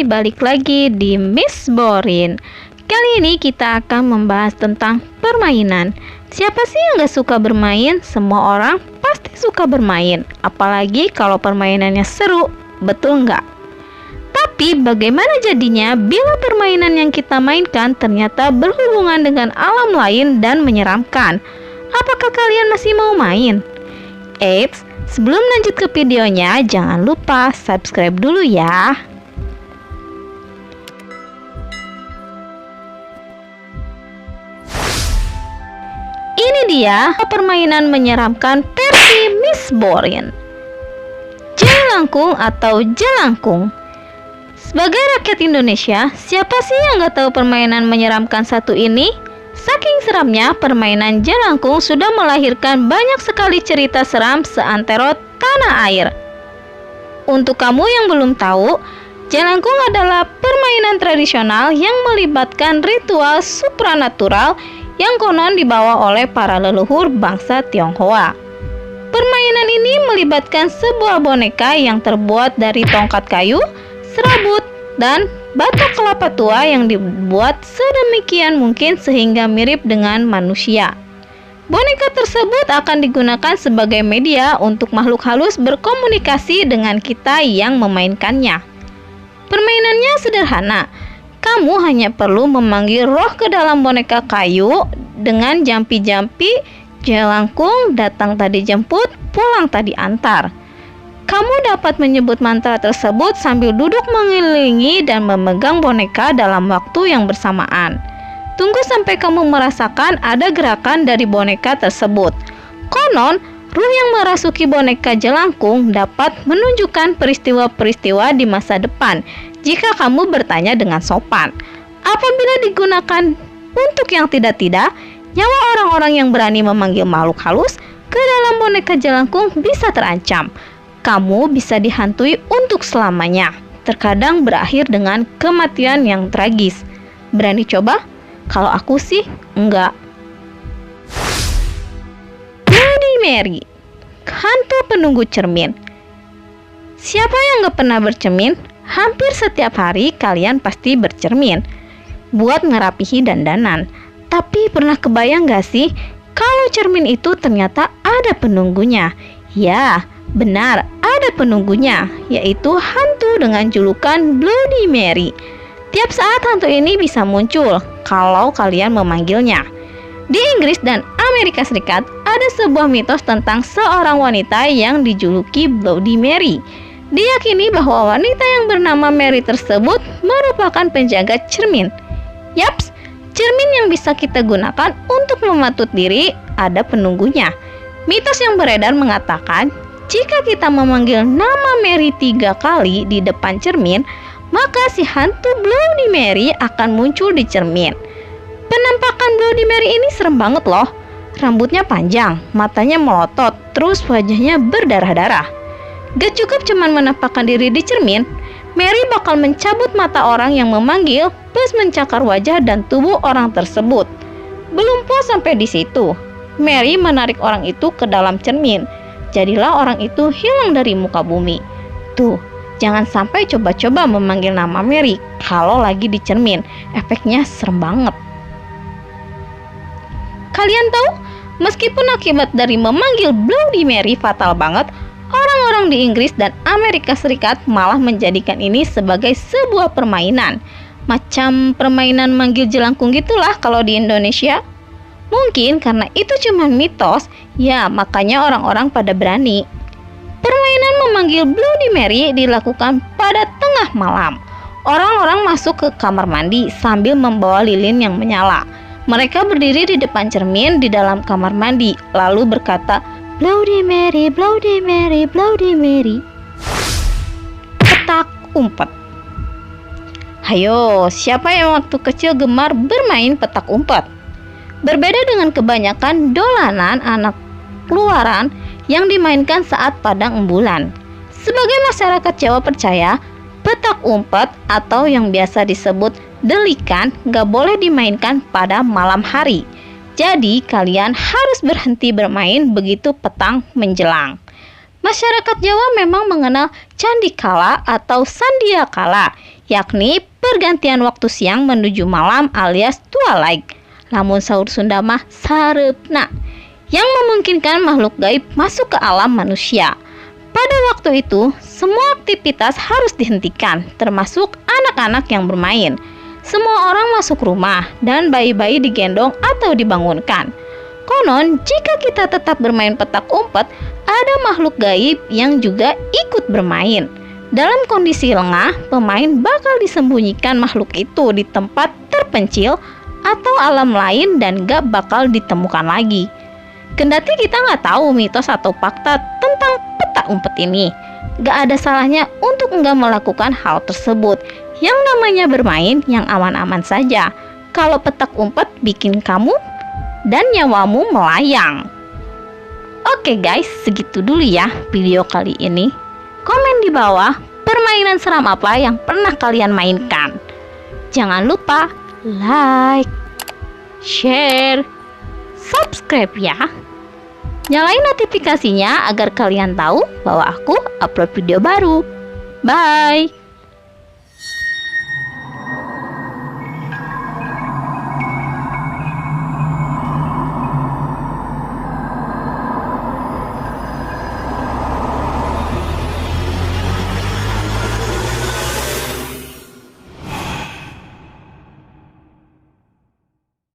balik lagi di Miss Borin. Kali ini kita akan membahas tentang permainan. Siapa sih yang gak suka bermain? Semua orang pasti suka bermain, apalagi kalau permainannya seru, betul nggak? Tapi bagaimana jadinya bila permainan yang kita mainkan ternyata berhubungan dengan alam lain dan menyeramkan? Apakah kalian masih mau main? Eits, sebelum lanjut ke videonya, jangan lupa subscribe dulu ya. Ini dia permainan menyeramkan versi Miss Borin. Jelangkung atau jelangkung. Sebagai rakyat Indonesia, siapa sih yang gak tahu permainan menyeramkan satu ini? Saking seramnya, permainan jelangkung sudah melahirkan banyak sekali cerita seram seantero tanah air. Untuk kamu yang belum tahu, jelangkung adalah permainan tradisional yang melibatkan ritual supranatural yang konon dibawa oleh para leluhur bangsa Tionghoa. Permainan ini melibatkan sebuah boneka yang terbuat dari tongkat kayu, serabut, dan batok kelapa tua yang dibuat sedemikian mungkin sehingga mirip dengan manusia. Boneka tersebut akan digunakan sebagai media untuk makhluk halus berkomunikasi dengan kita yang memainkannya. Permainannya sederhana. Kamu hanya perlu memanggil roh ke dalam boneka kayu dengan jampi-jampi, jelangkung, datang tadi jemput, pulang tadi antar. Kamu dapat menyebut mantra tersebut sambil duduk mengelilingi dan memegang boneka dalam waktu yang bersamaan. Tunggu sampai kamu merasakan ada gerakan dari boneka tersebut. Konon, ruh yang merasuki boneka jelangkung dapat menunjukkan peristiwa-peristiwa di masa depan jika kamu bertanya dengan sopan. Apabila digunakan untuk yang tidak-tidak, nyawa orang-orang yang berani memanggil makhluk halus ke dalam boneka jelangkung bisa terancam. Kamu bisa dihantui untuk selamanya. Terkadang berakhir dengan kematian yang tragis. Berani coba? Kalau aku sih, enggak. Bloody Mary, hantu penunggu cermin. Siapa yang gak pernah bercermin? Hampir setiap hari kalian pasti bercermin buat ngerapihi dandanan. Tapi pernah kebayang gak sih kalau cermin itu ternyata ada penunggunya? Ya, benar, ada penunggunya, yaitu hantu dengan julukan Bloody Mary. Tiap saat hantu ini bisa muncul kalau kalian memanggilnya. Di Inggris dan Amerika Serikat ada sebuah mitos tentang seorang wanita yang dijuluki Bloody Mary. Diyakini bahwa wanita yang bernama Mary tersebut merupakan penjaga cermin. Yaps, cermin yang bisa kita gunakan untuk mematut diri ada penunggunya. Mitos yang beredar mengatakan, jika kita memanggil nama Mary 3 kali di depan cermin, maka si hantu Bloody Mary akan muncul di cermin. Penampakan Bloody Mary ini serem banget loh. Rambutnya panjang, matanya melotot, terus wajahnya berdarah-darah. Gak cukup cuman menampakkan diri di cermin, Mary bakal mencabut mata orang yang memanggil, plus mencakar wajah dan tubuh orang tersebut. Belum puas sampai di situ, Mary menarik orang itu ke dalam cermin. Jadilah orang itu hilang dari muka bumi. Tuh, jangan sampai coba-coba memanggil nama Mary kalau lagi di cermin. Efeknya serem banget. Kalian tahu, meskipun akibat dari memanggil Bloody Mary fatal banget, orang-orang di Inggris dan Amerika Serikat malah menjadikan ini sebagai sebuah permainan. Macam permainan manggil jelangkung gitulah kalau di Indonesia. Mungkin karena itu cuma mitos, ya makanya orang-orang pada berani. Permainan memanggil Bloody Mary dilakukan pada tengah malam. Orang-orang masuk ke kamar mandi sambil membawa lilin yang menyala. Mereka berdiri di depan cermin di dalam kamar mandi, lalu berkata, Bloody Mary, Bloody Mary, Bloody Mary. Petak umpet. Hayo, siapa yang waktu kecil gemar bermain petak umpet? Berbeda dengan kebanyakan dolanan anak keluaran yang dimainkan saat padang embulan. Sebagai masyarakat Jawa percaya, petak umpet atau yang biasa disebut delikan gak boleh dimainkan pada malam hari. Jadi kalian harus berhenti bermain begitu petang menjelang. Masyarakat Jawa memang mengenal Candi Kala atau Sandiakala, yakni pergantian waktu siang menuju malam alias twilight. Lamun saur Sunda mah sareupna, yang memungkinkan makhluk gaib masuk ke alam manusia. Pada waktu itu, semua aktivitas harus dihentikan, termasuk anak-anak yang bermain. Semua orang masuk rumah dan bayi-bayi digendong atau dibangunkan. Konon, jika kita tetap bermain petak umpet, ada makhluk gaib yang juga ikut bermain. Dalam kondisi lengah, pemain bakal disembunyikan makhluk itu di tempat terpencil atau alam lain dan gak bakal ditemukan lagi. Kendati kita nggak tahu mitos atau fakta tentang petak umpet ini, gak ada salahnya untuk nggak melakukan hal tersebut. Yang namanya bermain yang aman-aman saja. Kalau petak umpet bikin kamu dan nyawamu melayang. Oke guys, segitu dulu ya video kali ini. Komen di bawah permainan seram apa yang pernah kalian mainkan. Jangan lupa like, share, subscribe ya. Nyalain notifikasinya agar kalian tahu bahwa aku upload video baru. Bye.